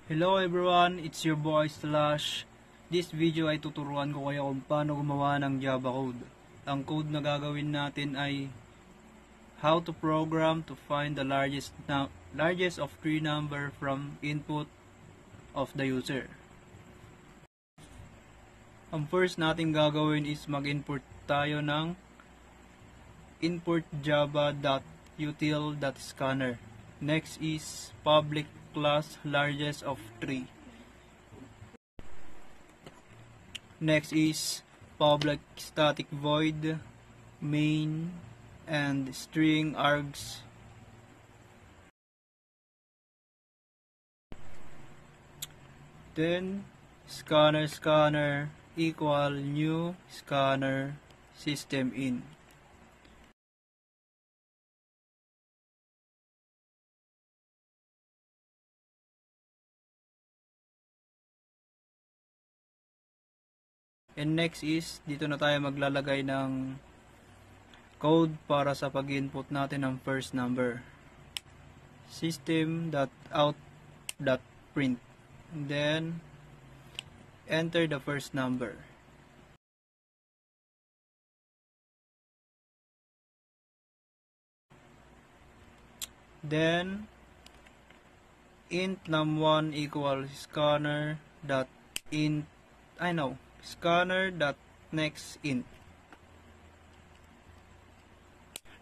Hello everyone, it's your boy Slash. This video ay tuturuan ko kayo kung paano gumawa ng Java code. Ang code na gagawin natin ay how to program to find the largest of three number from input of the user. Ang first natin gagawin is mag-import tayo ng import java.util.scanner. Next is public class largest of 3. Next is public static void main and string args. Then scanner equal new scanner system in. And next is, dito na tayo maglalagay ng code para sa pag-input natin ng first number. System.out.print. And then, enter the first number. Then, int num1 equals scanner.nextInt.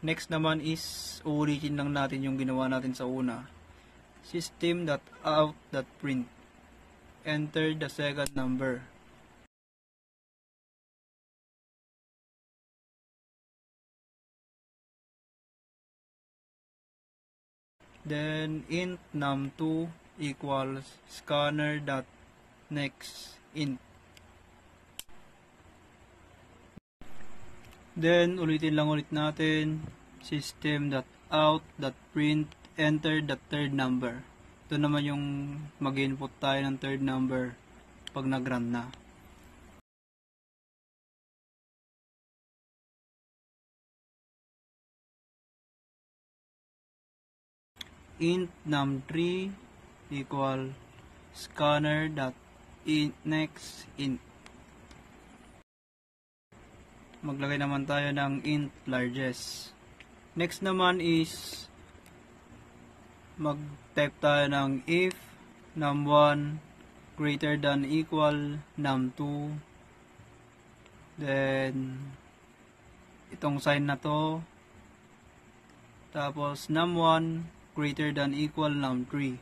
Next naman is uulitin lang natin yung ginawa natin sa una. System.out.print. Enter the second number. Then int num2 equals scanner.nextInt. Then, ulitin lang ulit natin, system.out.print, enter the third number. Ito naman yung mag-input tayo ng third number pag nag-run na. Int num3 equal scanner.nextInt. Maglagay naman tayo ng int largest. Next naman is mag-type tayo ng if num1 greater than equal num2, then itong sign na to, tapos num1 greater than equal num3.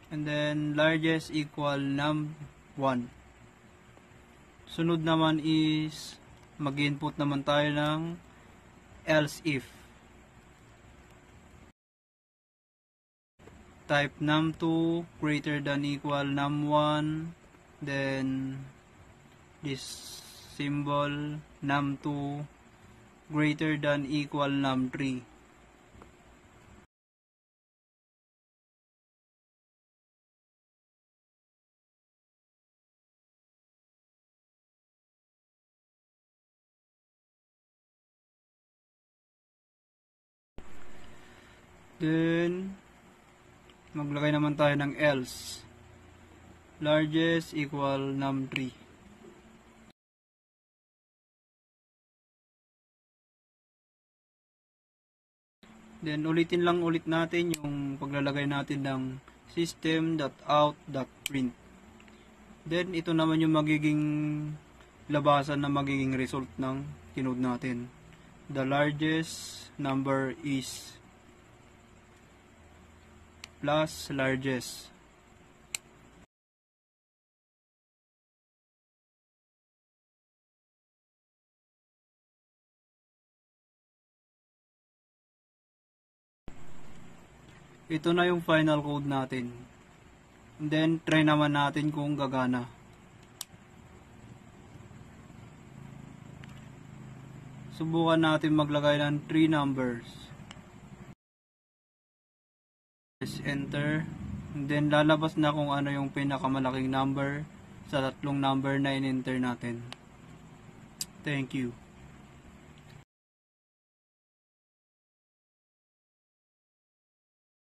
And then largest equal num1. Sunod naman is mag-input naman tayo ng else if. Type num2 greater than equal num1, then this symbol num2 greater than equal num3. Then, maglagay naman tayo ng else. Largest equal num3. Then, ulitin lang ulit natin yung paglalagay natin ng system.out.print. Then, ito naman yung magiging labasan na magiging result ng kinode natin. The largest number is plus largest. Ito na yung final code natin. And then, try naman natin kung gagana. Subukan natin maglagay ng 3 numbers. Enter, and then lalabas na kung ano yung pinakamalaking number sa tatlong number na in-enter natin. Thank you.